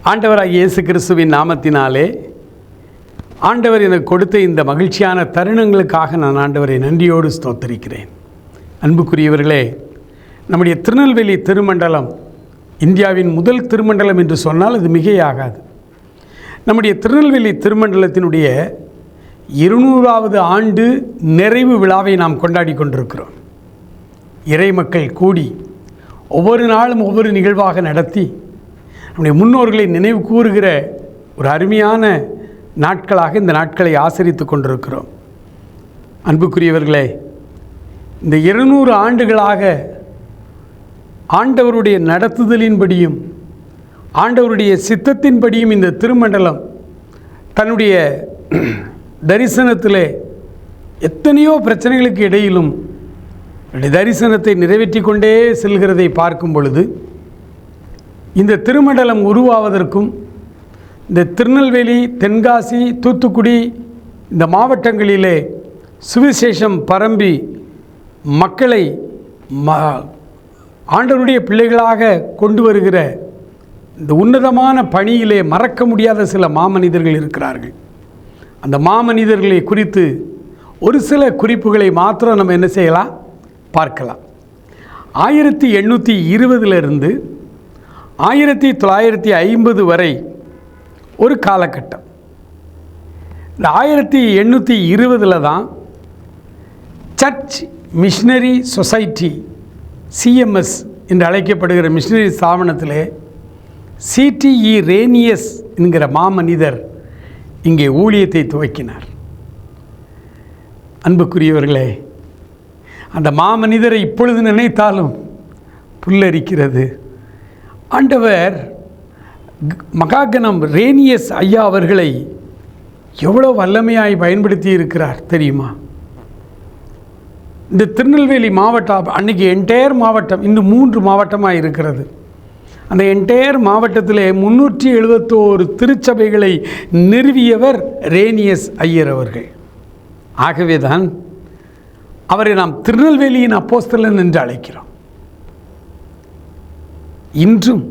ஆண்டவராகிய இயேசு கிறிஸ்துவின் நாமத்தினாலே ஆண்டவர் எனக்கு கொடுத்த இந்த மகிழ்ச்சியான தருணங்களுக்காக நான் ஆண்டவரை நன்றியோடு ஸ்தோத்தரிக்கிறேன். அன்புக்குரியவர்களே, நம்முடைய திருநெல்வேலி திருமண்டலம் இந்தியாவின் முதல் திருமண்டலம் என்று சொன்னால் அது மிகையாகாது. நம்முடைய திருநெல்வேலி திருமண்டலத்தினுடைய 200வது ஆண்டு நிறைவு விழாவை நாம் கொண்டாடி கொண்டிருக்கிறோம். இறை மக்கள் கூடி ஒவ்வொரு நாளும் ஒவ்வொரு நிகழ்வாக நடத்தி நம்முடைய முன்னோர்களை நினைவு கூறுகிற ஒரு அருமையான நாட்களாக இந்த நாட்களை ஆசரித்து கொண்டிருக்கிறோம். அன்புக்குரியவர்களே, இந்த 200 ஆண்டுகளாக ஆண்டவருடைய நடத்துதலின்படியும் ஆண்டவருடைய சித்தத்தின்படியும் இந்த திருமண்டலம் தன்னுடைய தரிசனத்திலே எத்தனையோ பிரச்சனைகளுக்கு இடையிலும் தரிசனத்தை நிறைவேற்றி கொண்டே செல்கிறதை பார்க்கும் பொழுது இந்த திருமண்டலம் உருவாவதற்கும் இந்த திருநெல்வேலி, தென்காசி, தூத்துக்குடி இந்த மாவட்டங்களிலே சுவிசேஷம் பரம்பி மக்களை ஆண்டவருடைய பிள்ளைகளாக கொண்டு வருகிற இந்த உன்னதமான பணியிலே மறக்க முடியாத சில மாமனிதர்கள் இருக்கிறார்கள். அந்த மாமனிதர்களை குறித்து ஒரு சில குறிப்புகளை மாத்திரம் நம்ம என்ன செய்யலாம், பார்க்கலாம். 1820 1950 வரை ஒரு காலகட்டம். இந்த 1820 தான் சர்ச் மிஷனரி சொசைட்டி CMS என்று அழைக்கப்படுகிற மிஷனரி ஸ்தாபனத்திலே CTE ரேனியஸ் என்கிற மாமனிதர் இங்கே ஊழியத்தை துவக்கினார். அன்புக்குரியவர்களே, அந்த மாமனிதரை இப்பொழுது நினைத்தாலும் புல்லரிக்கிறது. ஆண்டவர் மகாகணம் ரேனியஸ் ஐயா அவர்களை எவ்வளோ வல்லமையாய் பயன்படுத்தி இருக்கிறார் தெரியுமா? இந்த திருநெல்வேலி மாவட்டம் அன்றைக்கி என்டையர் மாவட்டம், இன்னும் 3 மாவட்டமாக இருக்கிறது. அந்த என்டையர் மாவட்டத்திலே 371 திருச்சபைகளை நிறுவியவர் ரேனியஸ் ஐயர் அவர்கள். ஆகவே தான் அவரை நாம் திருநெல்வேலியின் அப்போஸ்தலன் என்று அழைக்கிறோம். இன்றும்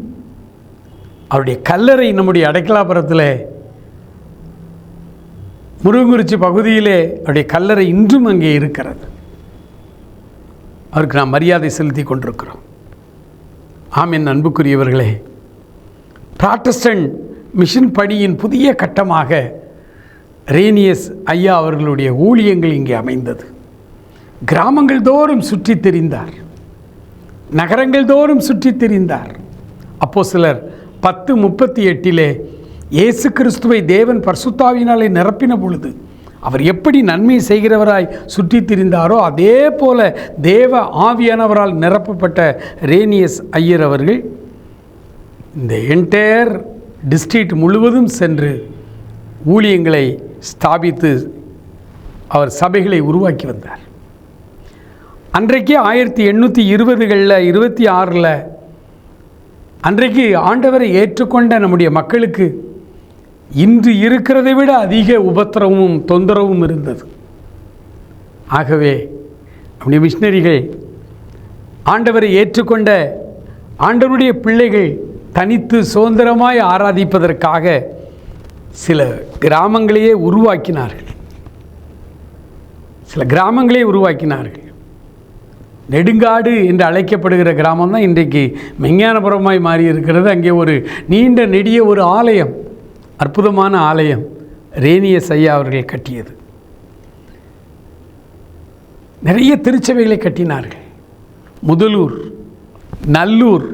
அவருடைய கல்லறை நம்முடைய அடைக்கலாபுரத்தில் முருகங்குறிச்சி பகுதியிலே அவருடைய கல்லறை இன்றும் அங்கே இருக்கிறது. அவருக்கு நாம் மரியாதை செலுத்தி கொண்டிருக்கிறோம். ஆமென். அன்புக்குரியவர்களே, புராட்டஸ்டன்ட் மிஷன் பணியின் புதிய கட்டமாக ரேனியஸ் ஐயா அவர்களுடைய ஊழியங்கள் இங்கே அமைந்தது. கிராமங்கள் தோறும் சுற்றி திரிந்தார், நகரங்கள் தோறும் சுற்றி திரிந்தார். அப்போஸ்தலர் 10:38 இயேசு கிறிஸ்துவை தேவன் பரிசுத்தாவியினாலே நிரப்பின பொழுது அவர் எப்படி நன்மை செய்கிறவராய் சுற்றி திரிந்தாரோ அதே போல தேவ ஆவியானவரால் நிரப்பப்பட்ட ரேனியஸ் ஐயர் அவர்கள் இந்த என்டையர் டிஸ்ட்ரிக்ட் முழுவதும் சென்று ஊழியங்களை ஸ்தாபித்து அவர் சபைகளை உருவாக்கி வந்தார். அன்றைக்கு 1820களில் 26 அன்றைக்கு ஆண்டவரை ஏற்றுக்கொண்ட நம்முடைய மக்களுக்கு இன்று இருக்கிறதை விட அதிக உபத்திரமும் தொந்தரவும் இருந்தது. ஆகவே நம்முடைய மிஷனரிகள் ஆண்டவரை ஏற்றுக்கொண்ட ஆண்டவருடைய பிள்ளைகள் தனித்து சுதந்திரமாய் ஆராதிப்பதற்காக சில கிராமங்களையே உருவாக்கினார்கள். நெடுங்காடு என்று அழைக்கப்படுகிற கிராமம் தான் இன்றைக்கு மெஞ்ஞானபுரமாய் மாறி இருக்கிறது. அங்கே ஒரு நீண்ட நெடிய ஒரு ஆலயம், அற்புதமான ஆலயம் ரேனியஸ் ஐயா அவர்கள் கட்டியது. நிறைய திருச்சபைகளை கட்டினார்கள். முதலூர், நல்லூர்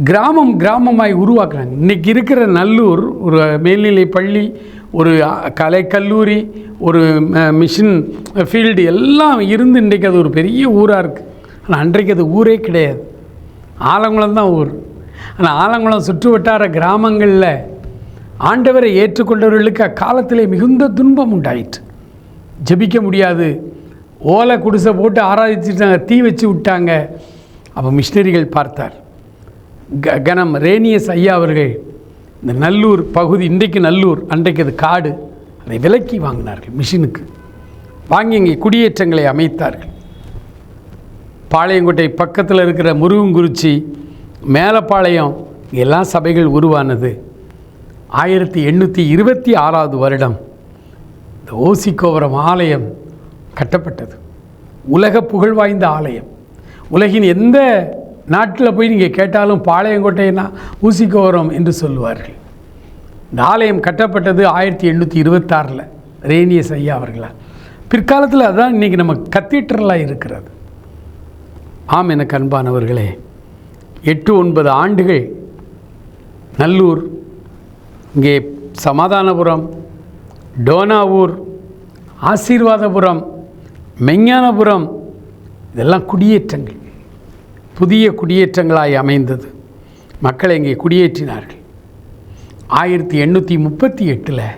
கிராமமாய் உருவாக்குறாங்க. இன்றைக்கி இருக்கிற நல்லூர் ஒரு மேல்நிலை பள்ளி, ஒரு கலைக்கல்லூரி, ஒரு மிஷின் ஃபீல்டு எல்லாம் இருந்து இன்றைக்கு அது ஒரு பெரிய ஊராக இருக்குது. ஆனால் அன்றைக்கு அது ஊரே கிடையாது, ஆலங்குளம் தான் ஊர். ஆனால் ஆலங்குளம் சுற்று வட்டார கிராமங்களில் ஆண்டவரை ஏற்றுக்கொண்டவர்களுக்கு அக்காலத்திலே மிகுந்த துன்பம் உண்டாயிற்று. ஜெபிக்க முடியாது, ஓலை குடிசை போட்டு ஆராதிச்சுட்டாங்க, தீ வச்சு விட்டாங்க. அப்போ மிஷினரிகள் பார்த்தார். கணம் ரேனியஸ் ஐயா அவர்கள் இந்த நல்லூர் பகுதி, இன்றைக்கு நல்லூர், அன்றைக்கு அது காடு, அதை விலக்கி வாங்கினார்கள். மிஷினுக்கு வாங்கி இங்கே குடியேற்றங்களை அமைத்தார்கள். பாளையங்கோட்டை பக்கத்தில் இருக்கிற முருகங்குறிச்சி, மேலப்பாளையம், எல்லா சபைகள் உருவானது 1826 வருடம் இந்த ஓசிக்கோபுரம் ஆலயம் கட்டப்பட்டது. உலக புகழ் வாய்ந்த ஆலயம். உலகின் எந்த நாட்டில் போய் நீங்கள் கேட்டாலும் பாளையங்கோட்டைனா ஊசிக்கோபுரம் என்று சொல்லுவார்கள். இந்த ஆலயம் கட்டப்பட்டது 1826 ரேனியஸ் ஐயா அவர்களால். பிற்காலத்தில் அதுதான் இன்றைக்கி நம்ம கத்தீட்ரலாக இருக்கிறது. ஆம், எனக்கு அன்பானவர்களே, 8-9 ஆண்டுகள் நல்லூர், இங்கே சமாதானபுரம், டோனாவூர், ஆசீர்வாதபுரம், மெஞ்ஞானபுரம் இதெல்லாம் குடியேற்றங்கள், புதிய குடியேற்றங்களாய் அமைந்தது. மக்களை இங்கே குடியேற்றினார்கள். 1838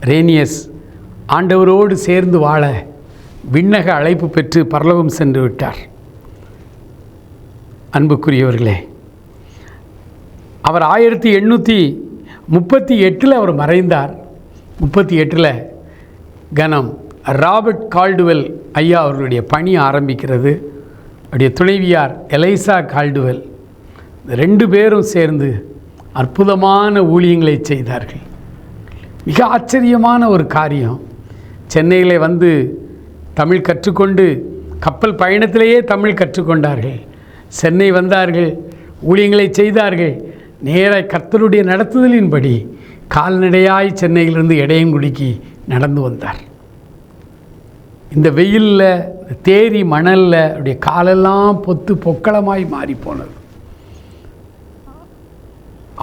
ரேனியஸ் ஆண்டவரோடு சேர்ந்து வாழ விண்ணக அழைப்பு பெற்று பரலோகம் சென்று விட்டார். அன்புக்குரியவர்களே, அவர் 1838 அவர் மறைந்தார். 38 கனம் ராபர்ட் கால்டுவெல் ஐயா அவர்களுடைய பணி ஆரம்பிக்கிறது. அவருடைய துணைவியார் எலைசா கால்டுவெல், 2 பேரும் சேர்ந்து அற்புதமான ஊழியங்களை செய்தார்கள். மிக ஆச்சரியமான ஒரு காரியம். சென்னையில் வந்து தமிழ் கற்றுக்கொண்டு கப்பல் பயணத்திலேயே தமிழ் கற்றுக்கொண்டார்கள். சென்னை வந்தார்கள், ஊழியங்களை செய்தார்கள். நேராக கர்த்தருடைய நடத்துதலின்படி கால்நடையாய் சென்னையிலிருந்து எடையங்குடிக்கு நடந்து வந்தார். இந்த வெயிலில், தேரி மணலில் அவருடைய காலெல்லாம் பொத்து பொக்களமாய் மாறி போனது.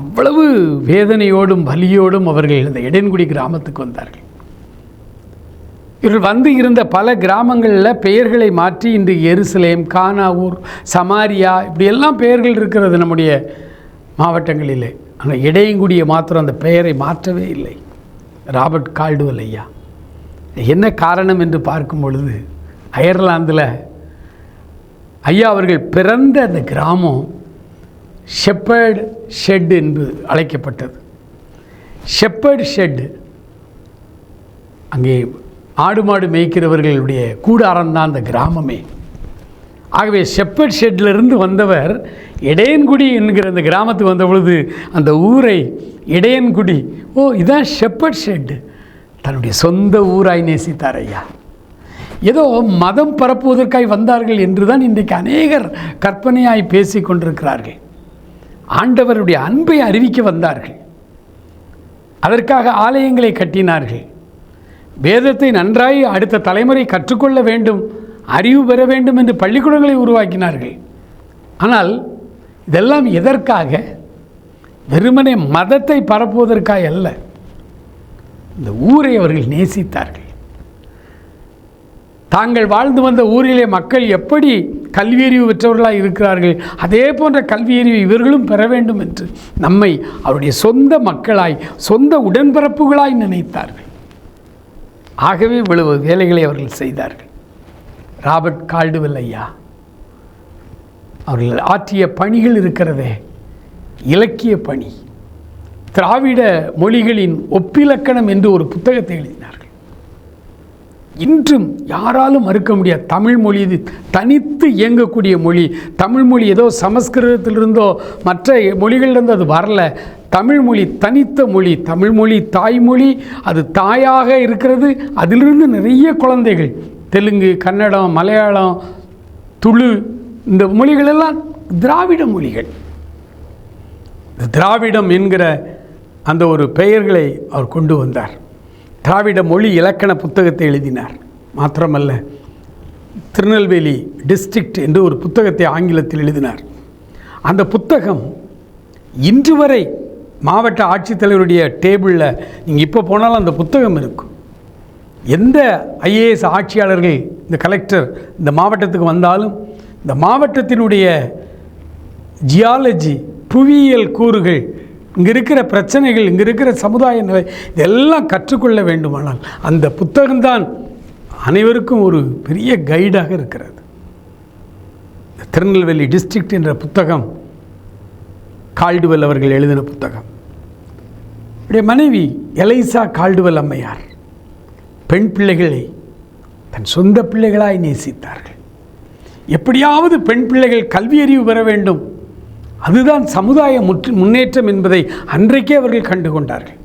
அவ்வளவு வேதனையோடும் வலியோடும் அவர்கள் இந்த எடையன்குடி கிராமத்துக்கு வந்தார்கள். இவர்கள் வந்து இருந்த பல கிராமங்களில் பெயர்களை மாற்றி இன்று எருசலேம், கானாவூர், சமாரியா இப்படியெல்லாம் பெயர்கள் இருக்கிறது நம்முடைய மாவட்டங்களிலே. ஆனால் எடையங்குடியை மாத்திரம் அந்த பெயரை மாற்றவே இல்லை. ராபர்ட் கால்டுவெல் ஐயா. என்ன காரணம் என்று பார்க்கும் பொழுது, அயர்லாந்தில் ஐயா அவர்கள் பிறந்த அந்த கிராமம் ஷெப்பர்ட் ஷெட் என்று அழைக்கப்பட்டது. ஷெப்பர்ட் ஷெட், அங்கே ஆடு மாடு மேய்க்கிறவர்களுடைய கூடாரம்தான் அந்த கிராமமே. ஆகவே ஷெப்பர்ட் ஷெட்டிலிருந்து வந்தவர் எடையன்குடி என்கிற அந்த கிராமத்துக்கு வந்த பொழுது அந்த ஊரை எடையன்குடி, ஓ இதான் ஷெப்பர்ட் ஷெட்டு, தன்னுடைய சொந்த ஊராய் நேசித்தார் ஐயா. ஏதோ மதம் பரப்புவதற்காய் வந்தார்கள் என்றுதான் இன்றைக்கு அநேகர் கற்பனையாய் பேசி கொண்டிருக்கிறார்கள். ஆண்டவருடைய அன்பை அறிவிக்க வந்தார்கள். அதற்காக ஆலயங்களை கட்டினார்கள். வேதத்தை நன்றாய் அடுத்த தலைமுறை கற்றுக்கொள்ள வேண்டும், அறிவு பெற வேண்டும் என்று பள்ளிக்கூடங்களை உருவாக்கினார்கள். ஆனால் இதெல்லாம் எதற்காக? வெறுமனே மதத்தை பரப்புவதற்காக அல்ல. இந்த ஊரை அவர்கள் நேசித்தார்கள். தாங்கள் வாழ்ந்து வந்த ஊரிலே மக்கள் எப்படி கல்வியறிவு பெற்றவர்களாக இருக்கிறார்கள், அதே போன்ற கல்வியறிவு இவர்களும் பெற வேண்டும் என்று நம்மை அவருடைய சொந்த மக்களாய், சொந்த உடன்பிறப்புகளாய் நினைத்தார்கள். ஆகவே இவ்வளவு வேலைகளை அவர்கள் செய்தார்கள். ராபர்ட் கால்டுவெல் ஐயா அவர்கள் ஆற்றிய பணிகள் இருக்கிறதே, இலக்கிய பணி. திராவிட மொழிகளின் ஒப்பிலக்கணம் என்று ஒரு புத்தகத்தை எழுதினார்கள். இன்றும் யாராலும் மறுக்க முடியாது, தமிழ் மொழி இது தனித்து இயங்கக்கூடிய மொழி. தமிழ் மொழி ஏதோ சமஸ்கிருதத்திலிருந்தோ மற்ற மொழிகளிலிருந்து அது வரல. தமிழ் மொழி தனித்த மொழி. தமிழ் மொழி தாய்மொழி, அது தாயாக இருக்கிறது. அதிலிருந்து நிறைய குழந்தைகள் தெலுங்கு, கன்னடம், மலையாளம், துளு, இந்த மொழிகளெல்லாம் திராவிட மொழிகள். திராவிடம் என்கிற அந்த ஒரு பெயர்களை அவர் கொண்டு வந்தார். திராவிட மொழி இலக்கண புத்தகத்தை எழுதினார். மாத்திரமல்ல, திருநெல்வேலி டிஸ்ட்ரிக்ட் என்று ஒரு புத்தகத்தை ஆங்கிலத்தில் எழுதினார். அந்த புத்தகம் இன்று வரை மாவட்ட ஆட்சித்தலைவருடைய டேபிளில் நீங்கள் இப்போ போனாலும் அந்த புத்தகம் இருக்கும். எந்த ஐஏஎஸ் ஆட்சியாளர்கள், இந்த கலெக்டர் இந்த மாவட்டத்துக்கு வந்தாலும் இந்த மாவட்டத்தினுடைய ஜியாலஜி, புவியியல் கூறுகள், இங்கே இருக்கிற பிரச்சனைகள், இங்கே இருக்கிற சமுதாய நிலை, இதெல்லாம் கற்றுக்கொள்ள வேண்டுமானால் அந்த புத்தகம்தான் அனைவருக்கும் ஒரு பெரிய கைடாக இருக்கிறது. திருநெல்வேலி டிஸ்ட்ரிக்ட் என்ற புத்தகம் கால்டுவெல் அவர்கள் எழுதின புத்தகம். அவருடைய மனைவி எலைசா கால்டுவெல் அம்மையார் பெண் பிள்ளைகளை தன் சொந்த பிள்ளைகளாய் நேசித்தார்கள். எப்படியாவது பெண் பிள்ளைகள் கல்வி அறிவு பெற வேண்டும், அதுதான் சமுதாய முன்னேற்றம் என்பதை அன்றைக்கே அவர்கள் கண்டு கொண்டார்கள்.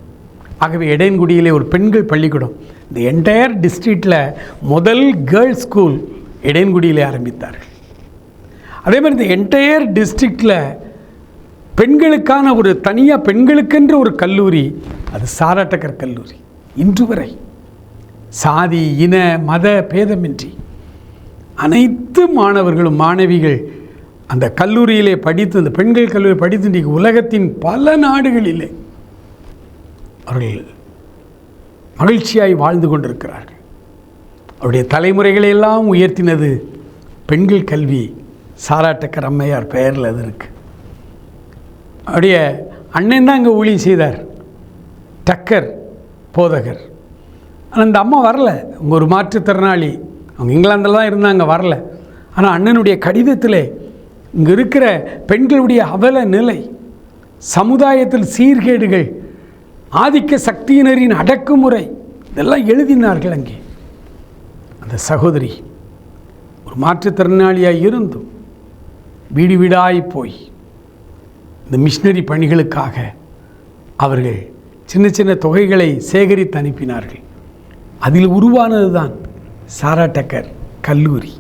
ஆகவே எடையன்குடியிலே ஒரு பெண்கள் பள்ளிக்கூடம், இந்த என்டையர் டிஸ்ட்ரிக்டில் முதல் கேர்ள்ஸ் ஸ்கூல் எடையன்குடியிலே ஆரம்பித்தார்கள். அதே மாதிரி இந்த என்டையர் டிஸ்ட்ரிக்டில் பெண்களுக்கான ஒரு தனியாக பெண்களுக்கென்ற ஒரு கல்லூரி, அது சாரா டக்கர் கல்லூரி. இன்று வரை சாதி இன மத பேதமின்றி அனைத்து மாணவர்களும் மாணவிகள் அந்த கல்லூரியிலே படித்து, அந்த பெண்கள் கல்லூரி படித்து இன்றைக்கு உலகத்தின் பல நாடுகளிலே அவர்கள் மகிழ்ச்சியாய் வாழ்ந்து கொண்டிருக்கிறார்கள். அவருடைய தலைமுறைகளையெல்லாம் உயர்த்தினது பெண்கள் கல்வி. சாரா டக்கர் அம்மையார் பெயரில் அது இருக்குது. அவருடைய அண்ணன் தான் இங்கே ஊழியம் செய்தார், டக்கர் போதகர். ஆனால் அந்த அம்மா வரல, அவங்க ஒரு மாற்றுத்திறனாளி, அவங்க இங்கிலாந்தில் தான் இருந்தாங்க, வரல. ஆனால் அண்ணனுடைய கடிதத்திலே இங்கே இருக்கிற பெண்களுடைய அவல நிலை, சமுதாயத்தில் சீர்கேடுகள், ஆதிக்க சக்தியினரின் அடக்குமுறை, இதெல்லாம் எழுதினார்கள். அங்கே அந்த சகோதரி ஒரு மாற்றுத்திறனாளியாக இருந்தும் வீடு வீடாய் போய் இந்த மிஷினரி பணிகளுக்காக அவர்கள் சின்ன சின்ன தொகைகளை சேகரித்து அனுப்பினார்கள். அதில் உருவானது தான் சாரா டக்கர் கல்லூரி.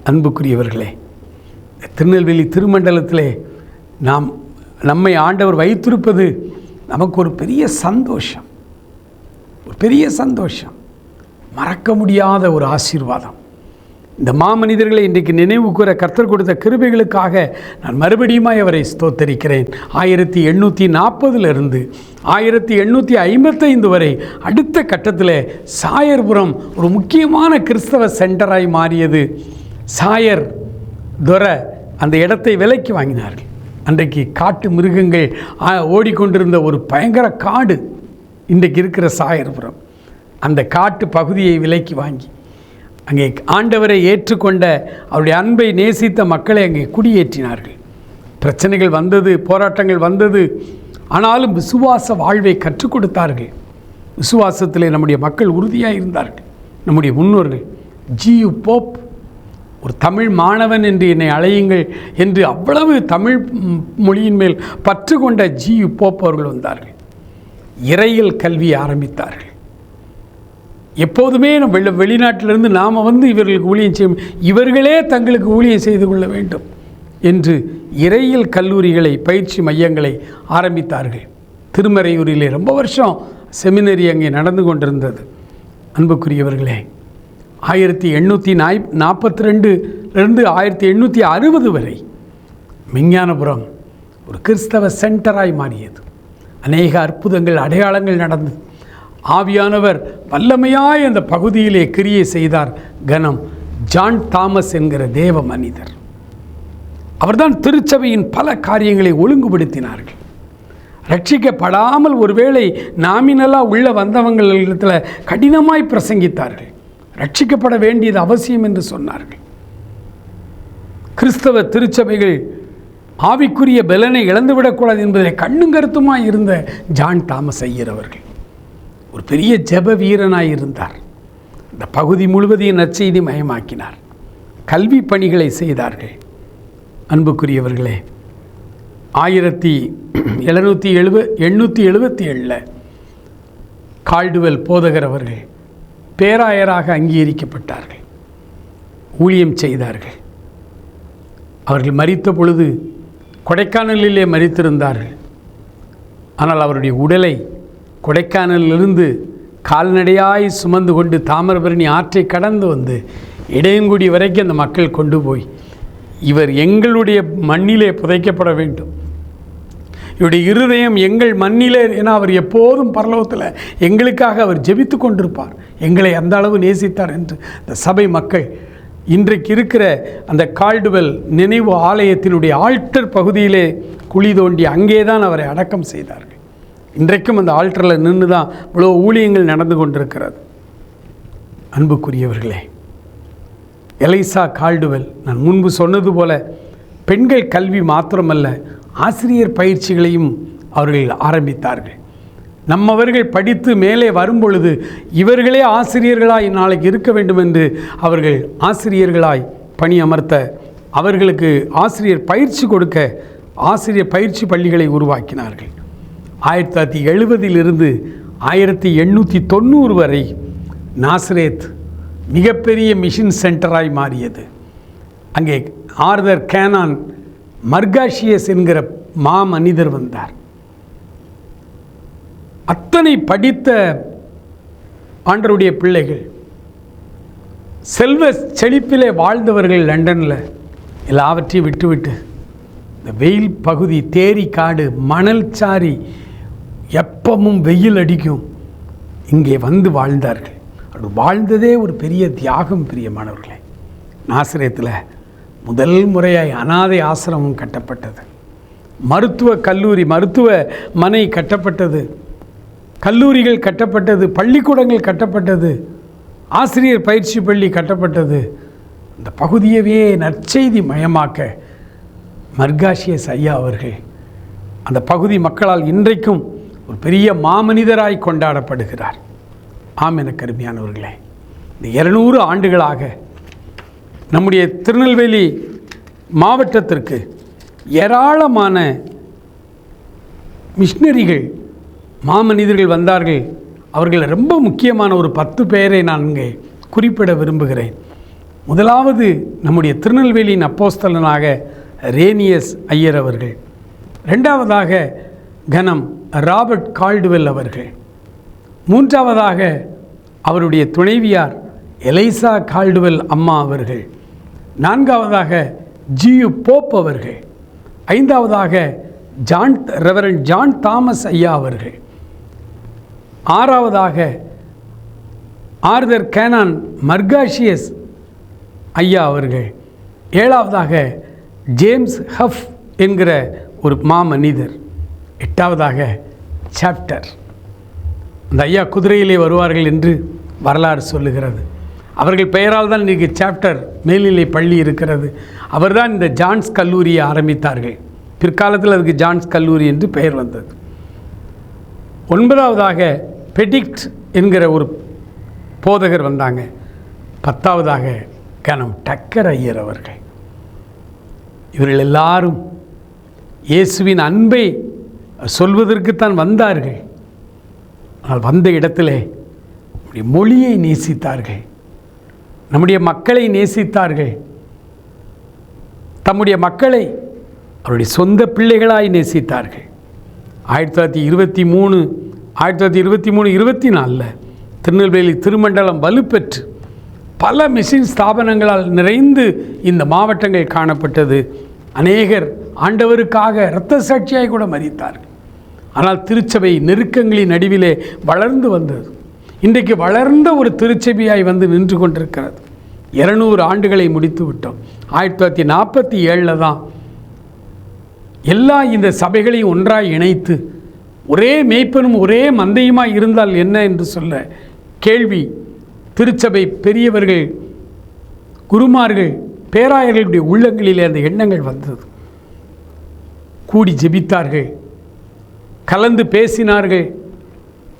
அன்புக்குரியவர்களே, திருநெல்வேலி திருமண்டலத்திலே நம்மை ஆண்டவர் வைத்திருப்பது நமக்கு ஒரு பெரிய சந்தோஷம், ஒரு பெரிய சந்தோஷம், மறக்க முடியாத ஒரு ஆசீர்வாதம். இந்த மாமனிதர்களை இன்றைக்கு நினைவு கூற கர்த்தர் கொடுத்த கிருபைகளுக்காக நான் மறுபடியும் அவரை ஸ்தோத்தரிக்கிறேன். 1840 1855 வரை அடுத்த கட்டத்தில் சாயர்புரம் ஒரு முக்கியமான கிறிஸ்தவ சென்டராய் மாறியது. சாயர் துரை அந்த இடத்தை விலைக்கு வாங்கினார்கள். அன்றைக்கு காட்டு மிருகங்கள் ஓடிக்கொண்டிருந்த ஒரு பயங்கர காடு இன்றைக்கு இருக்கிற சாயர்புரம். அந்த காட்டு பகுதியை விலைக்கு வாங்கி அங்கே ஆண்டவரை ஏற்றுக்கொண்ட, அவருடைய அன்பை நேசித்த மக்களை அங்கே குடியேற்றினார்கள். பிரச்சனைகள் வந்தது, போராட்டங்கள் வந்தது, ஆனாலும் விசுவாச வாழ்வை கற்றுக் கொடுத்தார்கள். விசுவாசத்திலே நம்முடைய மக்கள் உறுதியாக இருந்தார்கள். நம்முடைய முன்னோர்கள் ஜியு போப், ஒரு தமிழ் மாணவன் என்று என்னை அழையுங்கள் என்று அவ்வளவு தமிழ் மொழியின் மேல் பற்று கொண்ட ஜியு போப் அவர்கள் வந்தார்கள். இறையியல் கல்வியை ஆரம்பித்தார்கள். எப்போதுமே நம்ம வெளிநாட்டிலிருந்து நாம் இவர்களுக்கு ஊழியம் செய்யும், இவர்களே தங்களுக்கு ஊழியம் செய்து கொள்ள வேண்டும் என்று இறையியல் கல்லூரிகளை, பயிற்சி மையங்களை ஆரம்பித்தார்கள். திருமறையூரிலே ரொம்ப வருஷம் செமினரி அங்கே நடந்து கொண்டிருந்தது. அன்புக்குரியவர்களே, 1842 1860 வரை விஞ்ஞானபுரம் ஒரு கிறிஸ்தவ சென்டராய் மாறியது. அநேக அற்புதங்கள், அடையாளங்கள் நடந்தது. ஆவியானவர் வல்லமையாய் அந்த பகுதியிலே கிரியை செய்தார். கனம் ஜான் தாமஸ் என்கிற தேவ மனிதர், அவர்தான் திருச்சபையின் பல காரியங்களை ஒழுங்குபடுத்தினார்கள். ரட்சிக்கப்படாமல் ஒருவேளை நாமினலாக உள்ள வந்தவங்களிடத்தில் கடினமாய் பிரசங்கித்தார்கள். ரட்சிக்கப்பட வேண்டியது அவசியம் என்று சொன்னார்கள். கிறிஸ்தவ திருச்சபைகள் ஆவிக்குரிய பலனை இழந்துவிடக்கூடாது என்பதை கண்ணும் கருத்துமாய் இருந்த ஜான் தாமஸ் ஐயர் அவர்கள் ஒரு பெரிய ஜெப வீரனாய் இருந்தார். இந்த பகுதி முழுவதையும் நற்செய்தி மயமாக்கினார். கல்வி பணிகளை செய்தார்கள். அன்புக்குரியவர்களே, 1877 கால்டுவெல் போதகர் அவர்கள் பேராயராக அங்கீகரிக்கப்பட்டார்கள். ஊழியம் செய்தார்கள். அவர்கள் மரித்த பொழுது கொடைக்கானலிலே மரித்திருந்தார்கள். ஆனால் அவருடைய உடலை கொடைக்கானலிலிருந்து கால்நடையாய் சுமந்து கொண்டு தாமிரபரணி ஆற்றை கடந்து வந்து இடையன்குடி வரைக்கும் அந்த மக்கள் கொண்டு போய், இவர் எங்களுடைய மண்ணிலே புதைக்கப்பட வேண்டும், இவருடைய இருதயம் எங்கள் மண்ணிலே, ஏன்னா அவர் எப்போதும் பரலோகத்தில் எங்களுக்காக அவர் ஜெபித்து கொண்டிருப்பார், எங்களை அந்த அளவு நேசித்தார் என்று இந்த சபை மக்கள் இன்றைக்கு இருக்கிற அந்த கால்டுவெல் நினைவு ஆலயத்தினுடைய ஆல்டர் பகுதியிலே குழி தோண்டி அங்கே தான் அவரை அடக்கம் செய்தார்கள். இன்றைக்கும் அந்த ஆல்டரில் நின்று தான் இவ்வளோ ஊழியங்கள் நடந்து கொண்டிருக்கிறது. அன்புக்குரியவர்களே, எலைசா கால்டுவெல், நான் முன்பு சொன்னது போல பெண்கள் கல்வி மாத்திரமல்ல, ஆசிரியர் பயிற்சிகளையும் அவர்கள் ஆரம்பித்தார்கள். நம்மவர்கள் படித்து மேலே வரும்பொழுது இவர்களே ஆசிரியர்களாய் நாளைக்கு இருக்க வேண்டும் என்று அவர்கள் ஆசிரியர்களாய் பணி அமர்த்த, அவர்களுக்கு ஆசிரியர் பயிற்சி கொடுக்க ஆசிரியர் பயிற்சி பள்ளிகளை உருவாக்கினார்கள். 1970 1890 வரை நாசரேத் மிகப்பெரிய மிஷன் சென்டராய் மாறியது. அங்கே ஆர்தர் கேனான் மர்காஷியஸ் என்கிற மனிதர் வந்தார். அத்தனை படித்த ஆண்டவருடைய பிள்ளைகள், செல்வ செழிப்பிலே வாழ்ந்தவர்கள் லண்டனில் எல்லாவற்றையும் விட்டுவிட்டு இந்த வெயில் பகுதி, தேரி காடு, மணல் சாரி, எப்பவும் வெயில் அடிக்கும், இங்கே வந்து வாழ்ந்தார்கள். அது வாழ்ந்ததே ஒரு பெரிய தியாகம். பிரியமானவர்களே, நாசரேத்தில் முதல் முறையாய் அனாதை ஆசிரமம் கட்டப்பட்டது. மருத்துவ கல்லூரி, மருத்துவமனை கட்டப்பட்டது. கல்லூரிகள் கட்டப்பட்டது. பள்ளிக்கூடங்கள் கட்டப்பட்டது. ஆசிரியர் பயிற்சி பள்ளி கட்டப்பட்டது. இந்த பகுதியவே நற்செய்தி மயமாக்க மர்காஷியஸ் ஐயா அவர்கள் அந்த பகுதி மக்களால் இன்றைக்கும் ஒரு பெரிய மாமனிதராய் கொண்டாடப்படுகிறார். ஆம், எனக்கு அருமையானவர்களே, இந்த 200 ஆண்டுகளாக நம்முடைய திருநெல்வேலி மாவட்டத்திற்கு ஏராளமான மிஷினரிகள், மாமனிதர்கள் வந்தார்கள். அவர்கள் ரொம்ப முக்கியமான ஒரு 10 பேரை நான் இங்கே குறிப்பிட விரும்புகிறேன். முதலாவது நம்முடைய திருநெல்வேலியின் அப்போஸ்தலனாக ரேனியஸ் ஐயர் அவர்கள். இரண்டாவதாக கனம் ராபர்ட் கால்டுவெல் அவர்கள். மூன்றாவதாக அவருடைய துணைவியார் எலைசா கால்டுவெல் அம்மா அவர்கள். நான்காவதாக ஜியு போப் அவர்கள். ஐந்தாவதாக ரெவரண்ட் ஜான் தாமஸ் ஐயா அவர்கள். ஆறாவதாக ஆர்தர் கேனான் மர்காஷியஸ் ஐயா அவர்கள். ஏழாவதாக ஜேம்ஸ் ஹஃப் என்கிற ஒரு மாமனிதர். எட்டாவதாக சாப்டர். அந்த ஐயா குதிரையிலே வருவார்கள் என்று வரலாறு சொல்லுகிறது. அவர்கள் பெயரால் தான் இன்றைக்கு சாப்டர் மேல்நிலை பள்ளி இருக்கிறது. அவர்தான் இந்த ஜான்ஸ் கல்லூரியை ஆரம்பித்தார்கள். பிற்காலத்தில் அதுக்கு ஜான்ஸ் கல்லூரி என்று பெயர் வந்தது. ஒன்பதாவதாக பெடிக்ட் என்கிற ஒரு போதகர் வந்தாங்க. 10ஆவதாக கனம் டக்கர் ஐயர் அவர்கள். இவர்கள் எல்லாரும் இயேசுவின் அன்பை சொல்வதற்குத்தான் வந்தார்கள். ஆனால் வந்த இடத்திலே நம்முடைய மொழியை நேசித்தார்கள், நம்முடைய மக்களை நேசித்தார்கள். தம்முடைய மக்களை அவருடைய சொந்த பிள்ளைகளாய் நேசித்தார்கள். 1923 24 திருநெல்வேலி திருமண்டலம் வலுப்பெற்று பல மிஷன் ஸ்தாபனங்களால் நிறைந்து இந்த மாவட்டங்கள் காணப்பட்டது. அநேகர் ஆண்டவருக்காக இரத்த சாட்சியாய் கூட மரித்தார்கள். ஆனால் திருச்சபை நெருக்கங்களின் நடுவிலே வளர்ந்து வந்தது. இன்றைக்கு வளர்ந்த ஒரு திருச்சபையாய் வந்து நின்று கொண்டிருக்கிறது. 200 ஆண்டுகளை முடித்து விட்டோம். 1947 தான் எல்லா இந்த சபைகளையும் ஒன்றாய் இணைத்து ஒரே மேய்ப்பனும் ஒரே மந்தையுமாய் இருந்தால் என்ன என்று சொல்ல கேள்வி திருச்சபை பெரியவர்கள், குருமார்கள், பேராயர்களுடைய உள்ளங்களிலே அந்த எண்ணங்கள் வந்தது. கூடி ஜெபித்தார்கள், கலந்து பேசினார்கள்,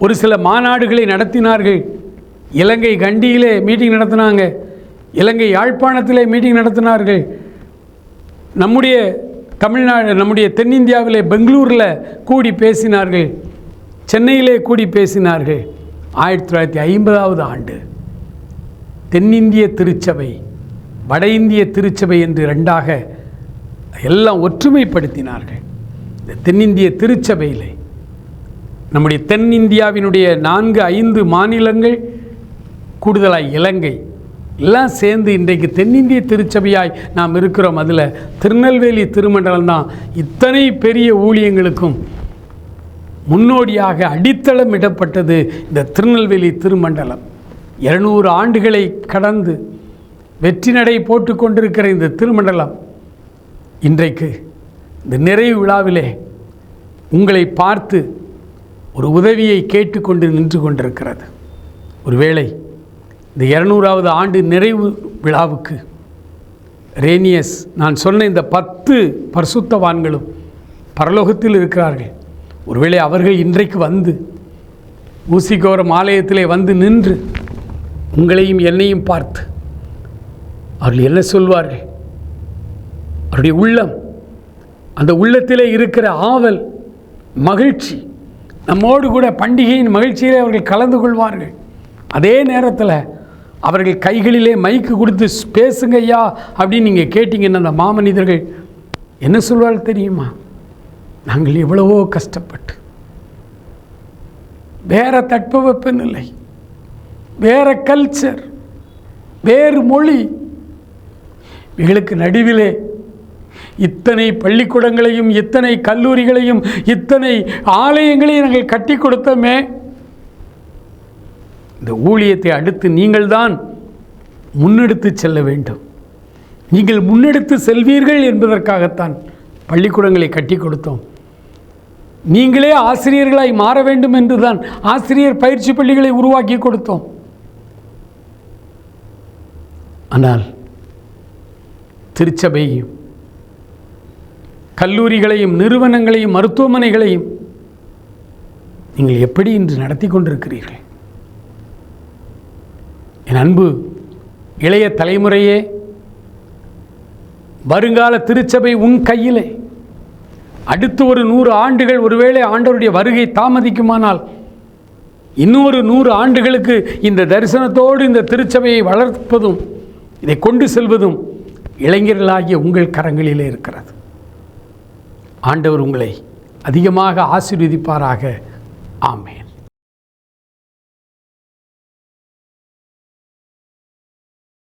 ஒரு சில மாநாடுகளை நடத்தினார்கள். இலங்கை கண்டியிலே மீட்டிங் நடத்தினாங்க, இலங்கை யாழ்ப்பாணத்திலே மீட்டிங் நடத்தினார்கள். நம்முடைய தமிழ்நாடு, நம்முடைய தென்னிந்தியாவிலே பெங்களூரில் கூடி பேசினார்கள், சென்னையிலே கூடி பேசினார்கள். 1950ஆவது ஆண்டு தென்னிந்திய திருச்சபை, வட இந்திய திருச்சபை என்று ரெண்டாக எல்லாம் ஒற்றுமைப்படுத்தினார்கள். இந்த தென்னிந்திய திருச்சபையிலே நம்முடைய தென்னிந்தியாவினுடைய 4-5 மாநிலங்கள், கூடுதலாய் இலங்கை எல்லாம் சேர்ந்து இன்றைக்கு தென்னிந்திய திருச்சபையாய் நாம் இருக்கிறோம். அதில் திருநெல்வேலி திருமண்டலம் தான் இத்தனை பெரிய ஊழியங்களுக்கும் முன்னோடியாக அடித்தளம் இடப்பட்டது. இந்த திருநெல்வேலி திருமண்டலம் 200 ஆண்டுகளை கடந்து வெற்றி நடை போட்டு கொண்டிருக்கிற இந்த திருமண்டலம் இன்றைக்கு இந்த நிறைவு விழாவிலே உங்களை பார்த்து ஒரு உதவியை கேட்டுக்கொண்டு நின்று கொண்டிருக்கிறது. ஒருவேளை இந்த 200ஆவது ஆண்டு நிறைவு விழாவுக்கு ரேனியஸ், நான் சொன்ன இந்த 10 பரிசுத்தவான்களும் பரலோகத்தில் இருக்கிறார்கள். ஒருவேளை அவர்கள் இன்றைக்கு வந்து ஊசிகோரம் ஆலயத்திலே வந்து நின்று உங்களையும் என்னையும் பார்த்து அவர்கள் என்ன சொல்வார்கள்? அவருடைய உள்ளம், அந்த உள்ளத்திலே இருக்கிற ஆவல், மகிழ்ச்சி, நம்மோடு கூட பண்டிகையின் மகிழ்ச்சியிலே அவர்கள் கலந்து கொள்வார்கள். அதே நேரத்தில் அவர்கள் கைகளிலே மைக்கு கொடுத்து பேசுங்க ஐயா அப்படின்னு நீங்கள் கேட்டிங்கன்னா அந்த மாமனிதர்கள் என்ன சொல்வார்கள் தெரியுமா? நாங்கள் எவ்வளவோ கஷ்டப்பட்டு, வேறு தட்பவெப்பநிலை, வேறு கல்ச்சர், வேறு மொழி, இவர்களுக்கு நடுவிலே இத்தனை பள்ளிக்கூடங்களையும், இத்தனை கல்லூரிகளையும், இத்தனை ஆலயங்களையும் நாங்கள் கட்டி கொடுத்தோமே. இந்த ஊழியத்தை அடுத்து நீங்கள் தான் முன்னெடுத்து செல்ல வேண்டும். நீங்கள் முன்னெடுத்து செல்வீர்கள் என்பதற்காகத்தான் பள்ளிக்கூடங்களை கட்டி கொடுத்தோம். நீங்களே ஆசிரியர்களாய் மாற வேண்டும் என்றுதான் ஆசிரியர் பயிற்சி பள்ளிகளை உருவாக்கி கொடுத்தோம். ஆனால் திருச்சபையும் கல்லூரிகளையும் நிறுவனங்களையும் மருத்துவமனைகளையும் நீங்கள் எப்படி இன்று நடத்தி கொண்டிருக்கிறீர்கள்? என் அன்பு இளைய தலைமுறையே, வருங்கால திருச்சபை உன் கையிலே. அடுத்து ஒரு 100 ஆண்டுகள் ஒருவேளை ஆண்டவருடைய வருகை தாமதிக்குமானால், இன்னொரு 100 ஆண்டுகளுக்கு இந்த தரிசனத்தோடு இந்த திருச்சபையை வளர்ப்பதும் இதை கொண்டு செல்வதும் இளைஞர்களாகிய உங்கள் கரங்களிலே இருக்கிறது. ஆண்டவர் உங்களை அதிகமாக ஆசீர்வதிப்பாராக. ஆமென்.